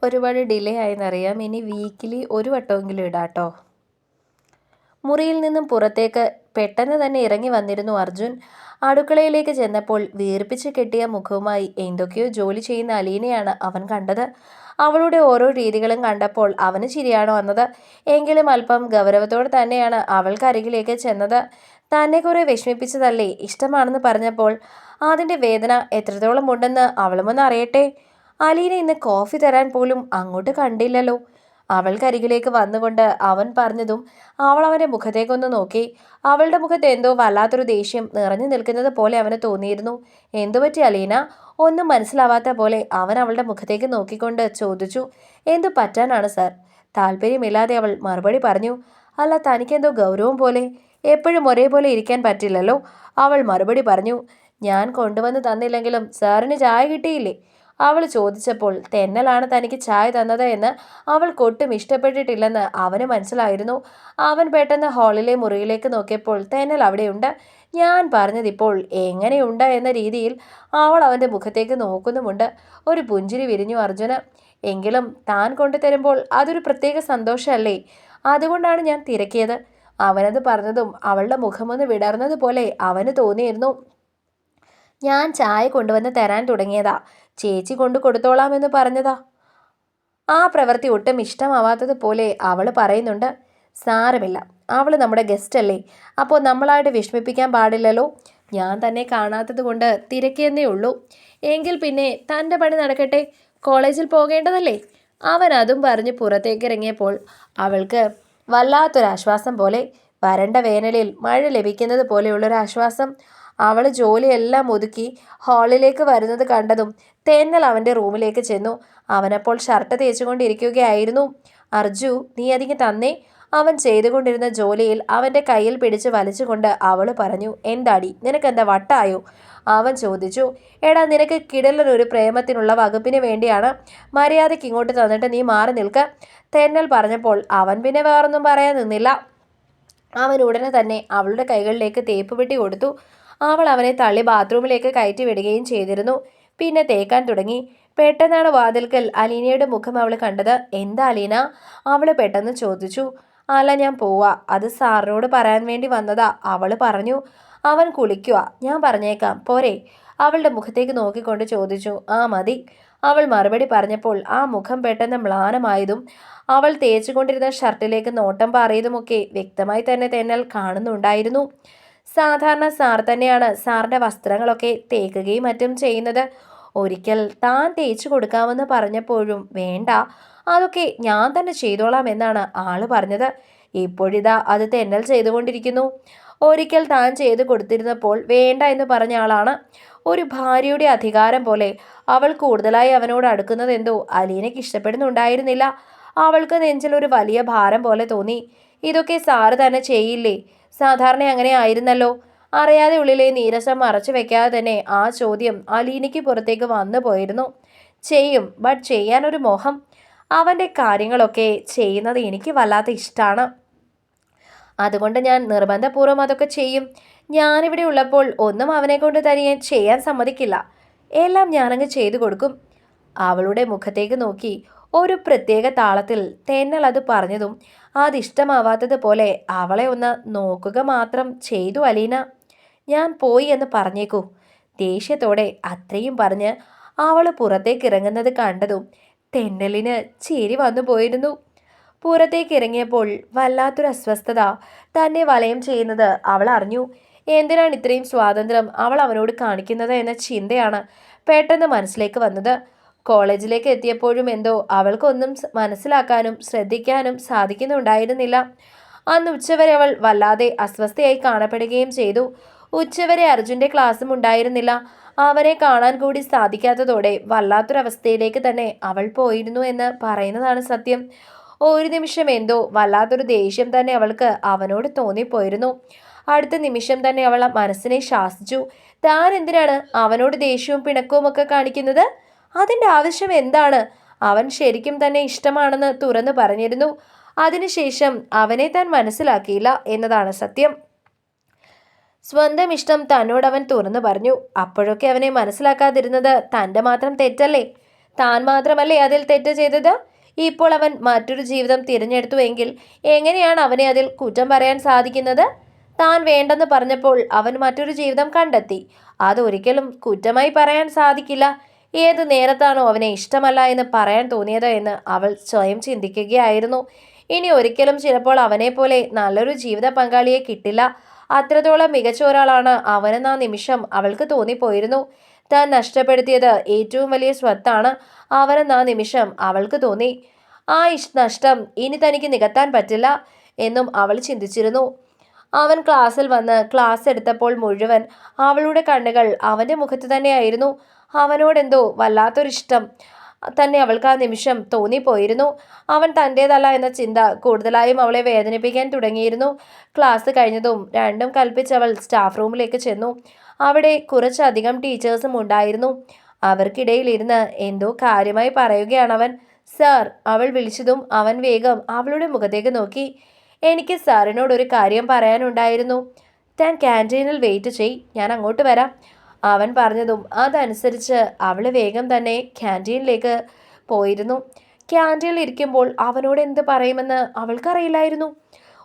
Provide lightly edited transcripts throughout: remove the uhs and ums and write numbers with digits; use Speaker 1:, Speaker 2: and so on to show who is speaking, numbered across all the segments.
Speaker 1: ഒരുപാട് ഡിലേ ആയെന്നറിയാം. ഇനി വീക്കിലി ഒരു വട്ടമെങ്കിലും ഇടാട്ടോ. മുറിയിൽ നിന്നും പുറത്തേക്ക് പെട്ടെന്ന് തന്നെ ഇറങ്ങി വന്നിരുന്നു അർജുൻ. അടുക്കളയിലേക്ക് ചെന്നപ്പോൾ വീർപ്പിച്ച് കെട്ടിയ മുഖവുമായി എന്തൊക്കെയോ ജോലി ചെയ്യുന്ന അലീനയാണ് അവൻ കണ്ടത്. അവളുടെ ഓരോ രീതികളും കണ്ടപ്പോൾ അവന് ചിരിയാണ് വന്നത്. എങ്കിലും അല്പം ഗൗരവത്തോടെ തന്നെയാണ് അവൾക്കരികിലേക്ക് ചെന്നത്. തന്നെ കുറെ വിഷമിപ്പിച്ചതല്ലേ ഇഷ്ടമാണെന്ന് പറഞ്ഞപ്പോൾ അതിൻ്റെ വേദന എത്രത്തോളം ഉണ്ടെന്ന് അവളുമൊന്ന് അറിയട്ടെ. അലീന ഇന്ന് കോഫി തരാൻ പോലും അങ്ങോട്ട് കണ്ടില്ലല്ലോ. അവൾക്കരികിലേക്ക് വന്നുകൊണ്ട് അവൻ പറഞ്ഞതും അവൾ അവൻ്റെ മുഖത്തേക്കൊന്ന് നോക്കി. അവളുടെ മുഖത്ത് എന്തോ വല്ലാത്തൊരു ദേഷ്യം നിറഞ്ഞു നിൽക്കുന്നത് പോലെ അവന് തോന്നിയിരുന്നു. എന്തുപറ്റി അലീന? ഒന്നും മനസ്സിലാവാത്ത പോലെ അവൻ അവളുടെ മുഖത്തേക്ക് നോക്കിക്കൊണ്ട് ചോദിച്ചു. എന്തു പറ്റാനാണ് സാർ? താല്പര്യമില്ലാതെ അവൾ മറുപടി പറഞ്ഞു. അല്ല, തനിക്കെന്തോ ഗൗരവം പോലെ. എപ്പോഴും ഒരേപോലെ ഇരിക്കാൻ പറ്റില്ലല്ലോ. അവൾ മറുപടി പറഞ്ഞു. ഞാൻ കൊണ്ടുവന്ന് തന്നില്ലെങ്കിലും സാറിന് ചായ കിട്ടിയില്ലേ? അവൾ ചോദിച്ചപ്പോൾ തെന്നലാണ് തനിക്ക് ചായ തന്നത് എന്ന് അവൾക്കൊട്ടും ഇഷ്ടപ്പെട്ടിട്ടില്ലെന്ന് അവന് മനസ്സിലായിരുന്നു. അവൻ പെട്ടെന്ന് ഹാളിലെ മുറിയിലേക്ക് നോക്കിയപ്പോൾ തെന്നൽ അവിടെയുണ്ട്. ഞാൻ പറഞ്ഞതിപ്പോൾ എങ്ങനെയുണ്ട് എന്ന രീതിയിൽ അവൾ അവൻ്റെ മുഖത്തേക്ക് നോക്കുന്നുമുണ്ട്. ഒരു പുഞ്ചിരി വിരിഞ്ഞു അർജുന്. എങ്കിലും താൻ കൊണ്ടുതരുമ്പോൾ അതൊരു പ്രത്യേക സന്തോഷമല്ലേ? അതുകൊണ്ടാണ് ഞാൻ തിരക്കിയത്. അവനത് പറഞ്ഞതും അവളുടെ മുഖമൊന്ന് വിടർന്നതുപോലെ അവന് തോന്നിയിരുന്നു. ഞാൻ ചായ കൊണ്ടുവന്ന് തരാൻ തുടങ്ങിയതാ. ചേച്ചി കൊണ്ടു കൊടുത്തോളാമെന്ന് പറഞ്ഞതാ. ആ പ്രവൃത്തി ഒട്ടും ഇഷ്ടമാവാത്തതുപോലെ അവൾ പറയുന്നുണ്ട്. സാരമില്ല, അവൾ നമ്മുടെ ഗസ്റ്റ് അല്ലേ, അപ്പോൾ നമ്മളായിട്ട് വിഷമിപ്പിക്കാൻ പാടില്ലല്ലോ. ഞാൻ തന്നെ കാണാത്തത് കൊണ്ട് തിരക്കിയെന്നേ ഉള്ളൂ. എങ്കിൽ പിന്നെ തൻ്റെ പണി നടക്കട്ടെ, കോളേജിൽ പോകേണ്ടതല്ലേ? അവൻ അതും പറഞ്ഞ് പുറത്തേക്ക് ഇറങ്ങിയപ്പോൾ അവൾക്ക് വല്ലാത്തൊരാശ്വാസം പോലെ. വരണ്ട വേനലിൽ മഴ ലഭിക്കുന്നത് പോലെയുള്ളൊരാശ്വാസം. അവൾ ജോലിയെല്ലാം ഒതുക്കി ഹാളിലേക്ക് വരുന്നത് കണ്ടതും തെന്നൽ അവൻ്റെ റൂമിലേക്ക് ചെന്നു. അവനപ്പോൾ ഷർട്ട് തേച്ചുകൊണ്ടിരിക്കുകയായിരുന്നു. അർജു, നീ അതിങ്ങ് തന്നേ. അവൻ ചെയ്തുകൊണ്ടിരുന്ന ജോലിയിൽ അവൻ്റെ കയ്യിൽ പിടിച്ച് വലിച്ചുകൊണ്ട് അവൾ പറഞ്ഞു. എന്താടി, നിനക്കെന്താ വട്ടായോ? അവൻ ചോദിച്ചു. എടാ, നിനക്ക് കിടലൊരു പ്രേമത്തിനുള്ള വകുപ്പിന് വേണ്ടിയാണ്. മര്യാദയ്ക്ക് ഇങ്ങോട്ട് തന്നിട്ട് നീ മാറി നിൽക്ക്. തെന്നൽ പറഞ്ഞപ്പോൾ അവൻ പിന്നെ വേറൊന്നും പറയാൻ നിന്നില്ല. അവൻ ഉടനെ തന്നെ അവളുടെ കൈകളിലേക്ക് തേപ്പ് പെട്ടി കൊടുത്തു. അവൾ അവനെ തള്ളി ബാത്റൂമിലേക്ക് കയറ്റി വിടുകയും ചെയ്തിരുന്നു. പിന്നെ തേക്കാൻ തുടങ്ങി. പെട്ടെന്നാണ് വാതിൽക്കൽ അലീനയുടെ മുഖം അവൾ കണ്ടത്. എന്താ അലീന? അവൾ പെട്ടെന്ന് ചോദിച്ചു. അല്ല, ഞാൻ പോവാ. അത് സാറിനോട് പറയാൻ വേണ്ടി വന്നതാ. അവൾ പറഞ്ഞു. അവൻ കുളിക്കുക, ഞാൻ പറഞ്ഞേക്കാം, പോരെ? അവളുടെ മുഖത്തേക്ക് നോക്കിക്കൊണ്ട് ചോദിച്ചു. ആ മതി. അവൾ മറുപടി പറഞ്ഞപ്പോൾ ആ മുഖം പെട്ടെന്ന് മ്ലാനമായതും അവൾ തേച്ചുകൊണ്ടിരുന്ന ഷർട്ടിലേക്ക് നോട്ടം പാറിയതുമൊക്കെ വ്യക്തമായി തന്നെ തെന്നൽ കാണുന്നുണ്ടായിരുന്നു. സാധാരണ സാർ തന്നെയാണ് സാറിൻ്റെ വസ്ത്രങ്ങളൊക്കെ തേക്കുകയും മറ്റും ചെയ്യുന്നത്. ഒരിക്കൽ താൻ തേച്ചു കൊടുക്കാമെന്ന് പറഞ്ഞപ്പോഴും വേണ്ട, അതൊക്കെ ഞാൻ തന്നെ ചെയ്തോളാം എന്നാണ് ആള് പറഞ്ഞത്. ഇപ്പോഴിതാ അത് തെന്നൽ ചെയ്തുകൊണ്ടിരിക്കുന്നു. ഒരിക്കൽ താൻ ചെയ്തു കൊടുത്തിരുന്നപ്പോൾ വേണ്ട എന്ന് പറഞ്ഞ ആളാണ്. ഒരു ഭാര്യയുടെ അധികാരം പോലെ അവൾ കൂടുതലായി അവനോട് അടുക്കുന്നതെന്തോ അലീനയ്ക്ക് ഇഷ്ടപ്പെടുന്നുണ്ടായിരുന്നില്ല. അവൾക്ക് നെഞ്ചിൽ ഒരു വലിയ ഭാരം പോലെ തോന്നി. ഇതൊക്കെ സാറ് തന്നെ ചെയ്യില്ലേ? സാധാരണ അങ്ങനെ ആയിരുന്നല്ലോ. അറിയാതെ ഉള്ളിലെ നീരസം മറച്ചു വെക്കാതെ തന്നെ ആ ചോദ്യം അലീനയ്ക്ക് പുറത്തേക്ക് വന്നു പോയിരുന്നു. ചെയ്യും, ബട്ട് ചെയ്യാനൊരു മോഹം. അവൻ്റെ കാര്യങ്ങളൊക്കെ ചെയ്യുന്നത് എനിക്ക് വല്ലാത്ത ഇഷ്ടമാണ്. അതുകൊണ്ട് ഞാൻ നിർബന്ധപൂർവ്വം അതൊക്കെ ചെയ്യും. ഞാനിവിടെ ഉള്ളപ്പോൾ ഒന്നും അവനെ കൊണ്ട് തനിയെ ചെയ്യാൻ സമ്മതിക്കില്ല. എല്ലാം ഞാനങ്ങ് ചെയ്തു കൊടുക്കും. അവളുടെ മുഖത്തേക്ക് നോക്കി ഒരു പ്രത്യേക താളത്തിൽ തെന്നൽ അത് പറഞ്ഞതും അതിഷ്ടമാവാത്തതുപോലെ അവളെ ഒന്ന് നോക്കുക മാത്രം ചെയ്തു അലീന. ഞാൻ പോയി എന്ന് പറഞ്ഞേക്കൂ. ദേഷ്യത്തോടെ അത്രയും പറഞ്ഞ് അവൾ പുറത്തേക്ക് ഇറങ്ങുന്നത് കണ്ടതും തെന്നലിന് ചിരി വന്നു പോയിരുന്നു. പുറത്തേക്ക് ഇറങ്ങിയപ്പോൾ വല്ലാത്തൊരു അസ്വസ്ഥത തന്നെ വലയം ചെയ്യുന്നത് അവൾ അറിഞ്ഞു. എന്തിനാണ് ഇത്രയും സ്വാതന്ത്ര്യം അവൾ അവനോട് കാണിക്കുന്നത് എന്ന ചിന്തയാണ് പെട്ടെന്ന് മനസ്സിലേക്ക് വന്നത്. കോളേജിലേക്ക് എത്തിയപ്പോഴും എന്തോ അവൾക്കൊന്നും മനസ്സിലാക്കാനും ശ്രദ്ധിക്കാനും സാധിക്കുന്നുണ്ടായിരുന്നില്ല. അന്ന് ഉച്ചവരെ അവൾ വല്ലാതെ അസ്വസ്ഥയായി കാണപ്പെടുകയും ചെയ്തു. ഉച്ചവരെ അർജുൻ്റെ ക്ലാസ്സും ഉണ്ടായിരുന്നില്ല. അവനെ കാണാൻ കൂടി സാധിക്കാത്തതോടെ വല്ലാത്തൊരവസ്ഥയിലേക്ക് തന്നെ അവൾ പോയിരുന്നു എന്ന് പറയുന്നതാണ് സത്യം. ഒരു നിമിഷം എന്തോ വല്ലാത്തൊരു ദേഷ്യം തന്നെ അവൾക്ക് അവനോട് തോന്നിപ്പോയിരുന്നു. അടുത്ത നിമിഷം തന്നെ അവൾ മനസ്സിനെ ശാസിച്ചു. താൻ എന്തിനാണ് അവനോട് ദേഷ്യവും പിണക്കവും ഒക്കെ കാണിക്കുന്നത്? അതിൻ്റെ ആവശ്യം എന്താണ്? അവൻ ശരിക്കും തന്നെ ഇഷ്ടമാണെന്ന് തുറന്നു പറഞ്ഞിരുന്നു. അതിനുശേഷം അവനെ താൻ മനസ്സിലാക്കിയില്ല എന്നതാണ് സത്യം. സ്വന്തം ഇഷ്ടം തന്നോടവൻ തുറന്നു പറഞ്ഞു. അപ്പോഴൊക്കെ അവനെ മനസ്സിലാക്കാതിരുന്നത് തൻ്റെ മാത്രം തെറ്റല്ലേ? താൻ മാത്രമല്ലേ അതിൽ തെറ്റ് ചെയ്തത്? ഇപ്പോൾ അവൻ മറ്റൊരു ജീവിതം തിരഞ്ഞെടുത്തുവെങ്കിൽ എങ്ങനെയാണ് അവനെ അതിൽ കുറ്റം പറയാൻ സാധിക്കുന്നത്? താൻ വേണ്ടെന്ന് പറഞ്ഞപ്പോൾ അവൻ മറ്റൊരു ജീവിതം കണ്ടെത്തി. അതൊരിക്കലും കുറ്റമായി പറയാൻ സാധിക്കില്ല. ഏത് നേരത്താണോ അവനെ ഇഷ്ടമല്ല എന്ന് പറയാൻ തോന്നിയത് എന്ന് അവൾ സ്വയം ചിന്തിക്കുകയായിരുന്നു. ഇനി ഒരിക്കലും ചിലപ്പോൾ അവനെ പോലെ നല്ലൊരു ജീവിത പങ്കാളിയെ കിട്ടില്ല. അത്രത്തോളം മികച്ച ഒരാളാണ് അവനെന്ന നിമിഷം അവൾക്ക് തോന്നിപ്പോയിരുന്നു. താൻ നഷ്ടപ്പെടുത്തിയത് ഏറ്റവും വലിയ സ്വത്താണ് അവനെന്ന നിമിഷം അവൾക്ക് തോന്നി. ആ നഷ്ടം ഇനി തനിക്ക് നികത്താൻ പറ്റില്ല എന്നും അവൾ ചിന്തിച്ചിരുന്നു. അവൻ ക്ലാസ്സിൽ വന്ന് ക്ലാസ് എടുത്തപ്പോൾ മുഴുവൻ അവളുടെ കണ്ണുകൾ അവൻ്റെ മുഖത്ത് തന്നെയായിരുന്നു. അവനോടെന്തോ വല്ലാത്തൊരിഷ്ടം തന്നെ അവൾക്ക് ആ നിമിഷം തോന്നിപ്പോയിരുന്നു. അവൻ തൻ്റേതല്ല എന്ന ചിന്ത കൂടുതലായും അവളെ വേദനിപ്പിക്കാൻ തുടങ്ങിയിരുന്നു. ക്ലാസ് കഴിഞ്ഞതും രണ്ടും കൽപ്പിച്ച് അവൾ സ്റ്റാഫ് റൂമിലേക്ക് ചെന്നു. അവിടെ കുറച്ചധികം ടീച്ചേഴ്സും ഉണ്ടായിരുന്നു. അവർക്കിടയിൽ ഇരുന്ന് എന്തോ കാര്യമായി പറയുകയാണവൻ. സാർ, അവൾ വിളിച്ചതും അവൻ വേഗം അവളുടെ മുഖത്തേക്ക് നോക്കി. എനിക്ക് സാറിനോടൊരു കാര്യം പറയാനുണ്ടായിരുന്നു. താൻ ക്യാൻറ്റീനിൽ വെയിറ്റ് ചെയ്, ഞാൻ അങ്ങോട്ട് വരാം. അവൻ പറഞ്ഞതും അതനുസരിച്ച് അവൾ വേഗം തന്നെ ക്യാൻറ്റീനിലേക്ക് പോയിരുന്നു. ക്യാൻറ്റീനിൽ ഇരിക്കുമ്പോൾ അവനോട് എന്ത് പറയുമെന്ന് അവൾക്കറിയില്ലായിരുന്നു.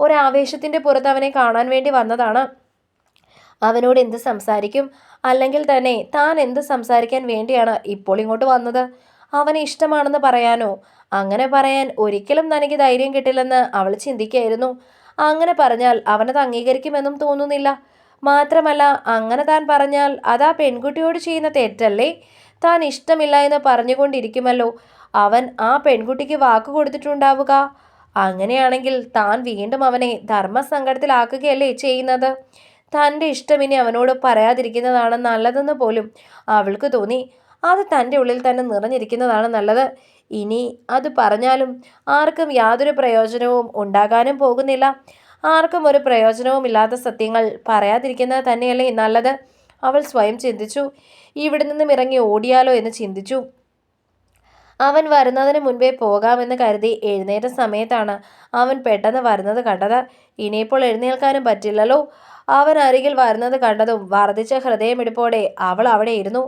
Speaker 1: ഒരാവേശത്തിൻ്റെ പുറത്ത് അവനെ കാണാൻ വേണ്ടി വന്നതാണ്. അവനോട് എന്ത് സംസാരിക്കും? അല്ലെങ്കിൽ തന്നെ താൻ എന്ത് സംസാരിക്കാൻ വേണ്ടിയാണ് ഇപ്പോൾ ഇങ്ങോട്ട് വന്നത്? അവനെ ഇഷ്ടമാണെന്ന് പറയാനോ? അങ്ങനെ പറയാൻ ഒരിക്കലും തനിക്ക് ധൈര്യം കിട്ടില്ലെന്ന് അവൾ ചിന്തിക്കുകയായിരുന്നു. അങ്ങനെ പറഞ്ഞാൽ അവനത് അംഗീകരിക്കുമെന്നും തോന്നുന്നില്ല. മാത്രമല്ല, അങ്ങനെ താൻ പറഞ്ഞാൽ അതാ പെൺകുട്ടിയോട് ചെയ്യുന്ന തെറ്റല്ലേ? താൻ ഇഷ്ടമില്ല എന്ന് പറഞ്ഞുകൊണ്ടിരിക്കുമല്ലോ അവൻ ആ പെൺകുട്ടിക്ക് വാക്ക് കൊടുത്തിട്ടുണ്ടാവുക. അങ്ങനെയാണെങ്കിൽ താൻ വീണ്ടും അവനെ ധർമ്മസങ്കടത്തിലാക്കുകയല്ലേ ചെയ്യുന്നത്? തൻ്റെ ഇഷ്ടം ഇനി അവനോട് പറയാതിരിക്കുന്നതാണ് നല്ലതെന്ന് പോലും അവൾക്ക് തോന്നി. അത് തൻ്റെ ഉള്ളിൽ തന്നെ നിറഞ്ഞിരിക്കുന്നതാണ് നല്ലത്. ഇനി അത് പറഞ്ഞാലും ആർക്കും യാതൊരു പ്രയോജനവും ഉണ്ടാകാനും പോകുന്നില്ല. ആർക്കും ഒരു പ്രയോജനവുമില്ലാത്ത സത്യങ്ങൾ പറയാതിരിക്കുന്നത് തന്നെയല്ലേ നല്ലത്? അവൾ സ്വയം ചിന്തിച്ചു. ഇവിടെ നിന്നും ഇറങ്ങി ഓടിയാലോ എന്ന് ചിന്തിച്ചു. അവൻ വരുന്നതിന് മുൻപേ പോകാമെന്ന് കരുതി എഴുന്നേറ്റ സമയത്താണ് അവൻ പെട്ടെന്ന് വരുന്നത് കണ്ടത്. ഇനിയിപ്പോൾ എഴുന്നേൽക്കാനും പറ്റില്ലല്ലോ. അവൻ അരികിൽ വരുന്നത് കണ്ടതും വർദ്ധിച്ച ഹൃദയമിടിപ്പോടെ അവൾ അവിടെ ഇരുന്നു.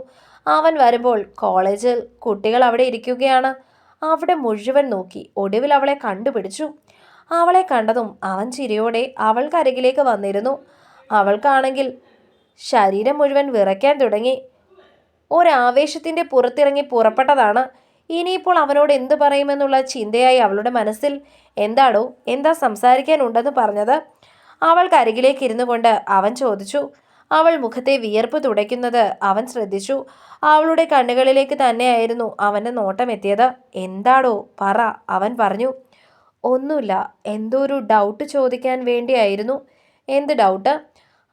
Speaker 1: അവൻ വരുമ്പോൾ കോളേജിൽ കുട്ടികൾ അവിടെ ഇരിക്കുകയാണ്. അവിടെ മുഴുവൻ നോക്കി. ഒടുവിൽ അവളെ കണ്ടുപിടിച്ചു. അവളെ കണ്ടതും അവൻ ചിരിയോടെ അവൾക്കരികിലേക്ക് വന്നിരുന്നു. അവൾക്കാണെങ്കിൽ ശരീരം മുഴുവൻ വിറയ്ക്കാൻ തുടങ്ങി. ഒരാവേശത്തിൻ്റെ പുറത്തിറങ്ങി പുറപ്പെട്ടതാണ്. ഇനിയിപ്പോൾ അവനോട് എന്തു പറയുമെന്നുള്ള ചിന്തയായി അവളുടെ മനസ്സിൽ. എന്താടോ, എന്താ സംസാരിക്കാനുണ്ടെന്ന് പറഞ്ഞത്? അവൾക്കരികിലേക്ക് ഇരുന്നു കൊണ്ട് അവൻ ചോദിച്ചു. അവൾ മുഖത്തെ വിയർപ്പ് തുടയ്ക്കുന്നത് അവൻ ശ്രദ്ധിച്ചു. അവളുടെ കണ്ണുകളിലേക്ക് തന്നെയായിരുന്നു അവൻ്റെ നോട്ടം എത്തിയത്. എന്താടോ പറ, അവൻ പറഞ്ഞു. ഒന്നുമില്ല, എന്തോ ഒരു ഡൗട്ട് ചോദിക്കാൻ വേണ്ടിയായിരുന്നു. എന്ത് ഡൗട്ട്?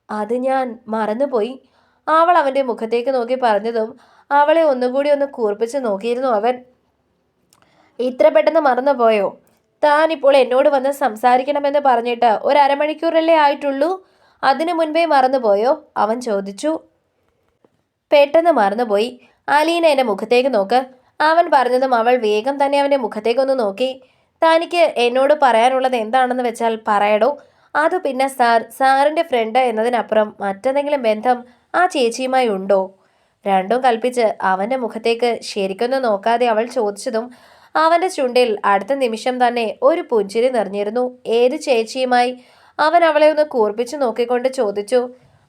Speaker 1: അത് ഞാൻ മറന്നുപോയി. അവൾ അവൻ്റെ മുഖത്തേക്ക് നോക്കി പറഞ്ഞതും അവളെ ഒന്നുകൂടി ഒന്ന് കൂർപ്പിച്ച് നോക്കിയിരുന്നു അവൻ. ഇത്ര പെട്ടെന്ന് മറന്നുപോയോ? താനിപ്പോൾ എന്നോട് വന്ന് സംസാരിക്കണമെന്ന് പറഞ്ഞിട്ട് ഒരു അരമണിക്കൂറല്ലേ ആയിട്ടുള്ളൂ? അതിനു മുൻപേ മറന്നുപോയോ? അവൻ ചോദിച്ചു. പെട്ടെന്ന് മറന്നുപോയി. അലീന എൻ്റെ മുഖത്തേക്ക് നോക്ക്. അവൻ പറഞ്ഞതും അവൾ വേഗം തന്നെ അവൻ്റെ മുഖത്തേക്കൊന്ന് നോക്കി. തനിക്ക് എന്നോട് പറയാനുള്ളത് എന്താണെന്ന് വെച്ചാൽ പറയടോ. അത് പിന്നെ സാറിൻ്റെ ഫ്രണ്ട് എന്നതിനപ്പുറം മറ്റെന്തെങ്കിലും ബന്ധം ആ ചേച്ചിയുമായി ഉണ്ടോ? രണ്ടും കൽപ്പിച്ച് അവൻ്റെ മുഖത്തേക്ക് ശരിക്കൊന്നും നോക്കാതെ അവൾ ചോദിച്ചതും അവൻ്റെ ചുണ്ടിൽ അടുത്ത നിമിഷം തന്നെ ഒരു പുഞ്ചിരി നിറഞ്ഞിരുന്നു. ഏത് ചേച്ചിയുമായി? അവൻ അവളെ ഒന്ന് കൂർപ്പിച്ചു നോക്കിക്കൊണ്ട് ചോദിച്ചു.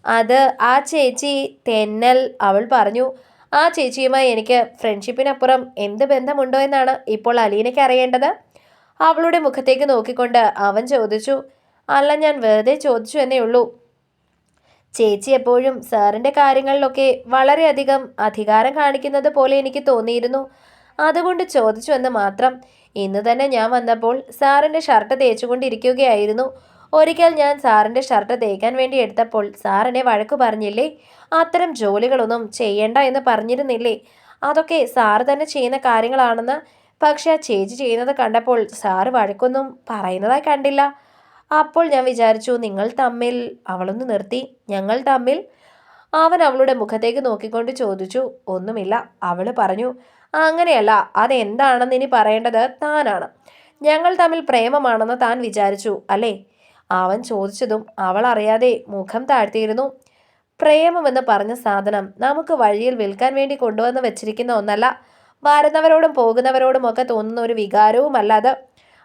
Speaker 1: അത് ആ ചേച്ചി തെന്നൽ. അവൾ പറഞ്ഞു. ആ ചേച്ചിയുമായി എനിക്ക് ഫ്രണ്ട്ഷിപ്പിനപ്പുറം എന്ത് ബന്ധമുണ്ടോ എന്നാണ് ഇപ്പോൾ അലീനയ്ക്ക് അറിയേണ്ടത്. അവളുടെ മുഖത്തേക്ക് നോക്കിക്കൊണ്ട് അവൻ ചോദിച്ചു. അല്ല, ഞാൻ വെറുതെ ചോദിച്ചു എന്നേ ഉള്ളൂ. ചേച്ചി എപ്പോഴും സാറിൻ്റെ കാര്യങ്ങളിലൊക്കെ വളരെയധികം അധികാരം കാണിക്കുന്നത് പോലെ എനിക്ക് തോന്നിയിരുന്നു. അതുകൊണ്ട് ചോദിച്ചു എന്ന് മാത്രം. ഇന്ന് തന്നെ ഞാൻ വന്നപ്പോൾ സാറിൻ്റെ ഷർട്ട് തേച്ചുകൊണ്ടിരിക്കുകയായിരുന്നു. ഒരിക്കൽ ഞാൻ സാറിൻ്റെ ഷർട്ട് തേക്കാൻ വേണ്ടി എടുത്തപ്പോൾ സാറിനെ വഴക്കു പറഞ്ഞില്ലേ? അത്തരം ജോലികളൊന്നും ചെയ്യണ്ട എന്ന് പറഞ്ഞിരുന്നില്ലേ? അതൊക്കെ സാറ് തന്നെ ചെയ്യുന്ന കാര്യങ്ങളാണെന്ന്. പക്ഷെ ആ ചേച്ചി ചെയ്യുന്നത് കണ്ടപ്പോൾ സാറ് വഴക്കൊന്നും പറയുന്നതായി കണ്ടില്ല. അപ്പോൾ ഞാൻ വിചാരിച്ചു നിങ്ങൾ തമ്മിൽ. അവളൊന്ന് നിർത്തി. ഞങ്ങൾ തമ്മിൽ? അവൻ അവളുടെ മുഖത്തേക്ക് നോക്കിക്കൊണ്ട് ചോദിച്ചു. ഒന്നുമില്ല, അവൾ പറഞ്ഞു. അങ്ങനെയല്ല, അതെന്താണെന്ന് ഇനി പറയേണ്ടത് താനാണ്. ഞങ്ങൾ തമ്മിൽ പ്രേമമാണെന്ന് താൻ വിചാരിച്ചു അല്ലേ? അവൻ ചോദിച്ചതും അവൾ അറിയാതെ മുഖം താഴ്ത്തിയിരുന്നു. പ്രേമമെന്ന് പറഞ്ഞ സാധനം നമുക്ക് വഴിയിൽ വിൽക്കാൻ വേണ്ടി കൊണ്ടുവന്ന് വെച്ചിരിക്കുന്ന ഒന്നല്ല. വരുന്നവരോടും പോകുന്നവരോടും ഒക്കെ തോന്നുന്ന ഒരു വികാരവുമല്ല അത്.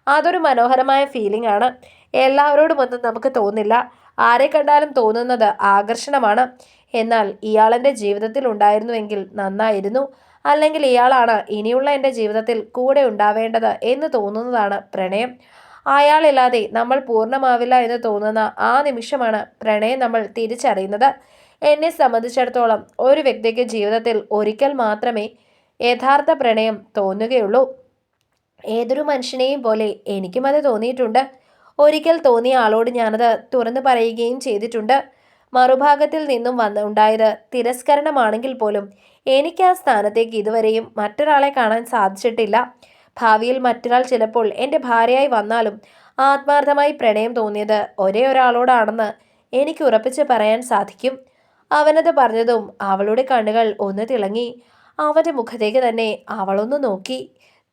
Speaker 1: അതൊരു മനോഹരമായ ഫീലിംഗ് ആണ്. എല്ലാവരോടും ഒന്നും നമുക്ക് തോന്നില്ല. ആരെ കണ്ടാലും തോന്നുന്നത് ആകർഷണമാണ്. എന്നാൽ ഇയാൾ എൻ്റെ ജീവിതത്തിൽ ഉണ്ടായിരുന്നുവെങ്കിൽ നന്നായിരുന്നു. അല്ലെങ്കിൽ ഇയാളാണ് ഇനിയുള്ള എൻ്റെ ജീവിതത്തിൽ കൂടെ ഉണ്ടാവേണ്ടത് എന്ന് തോന്നുന്നതാണ് പ്രണയം. അയാളില്ലാതെ നമ്മൾ പൂർണ്ണമാവില്ല എന്ന് തോന്നുന്ന ആ നിമിഷമാണ് പ്രണയം നമ്മൾ തിരിച്ചറിയുന്നത്. എന്നെ സംബന്ധിച്ചിടത്തോളം ഒരു വ്യക്തിക്ക് ജീവിതത്തിൽ ഒരിക്കൽ മാത്രമേ യഥാർത്ഥ പ്രണയം തോന്നുകയുള്ളൂ. ഏതൊരു മനുഷ്യനെയും പോലെ എനിക്കും അത് തോന്നിയിട്ടുണ്ട്. ഒരിക്കൽ തോന്നിയ ആളോട് ഞാനത് തുറന്നു പറയുകയും ചെയ്തിട്ടുണ്ട്. മറുഭാഗത്തിൽ നിന്നും ഉണ്ടായത് തിരസ്കരണമാണെങ്കിൽ പോലും എനിക്ക് ആ സ്ഥാനത്തേക്ക് ഇതുവരെയും മറ്റൊരാളെ കാണാൻ സാധിച്ചിട്ടില്ല. ഭാവിയിൽ മറ്റൊരാൾ ചിലപ്പോൾ എൻ്റെ ഭാര്യയായി വന്നാലും ആത്മാർത്ഥമായി പ്രണയം തോന്നിയത് ഒരേ ഒരാളോടാണെന്ന് എനിക്ക് ഉറപ്പിച്ച് പറയാൻ സാധിക്കും. അവനത് പറഞ്ഞതും അവളുടെ കണ്ണുകൾ ഒന്ന് തിളങ്ങി. അവൻ്റെ മുഖത്തേക്ക് തന്നെ അവളൊന്ന് നോക്കി.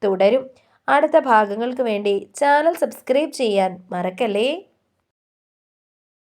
Speaker 1: തുടരും അടുത്ത ഭാഗങ്ങൾക്ക് വേണ്ടി ചാനൽ സബ്സ്ക്രൈബ് ചെയ്യാൻ മറക്കല്ലേ.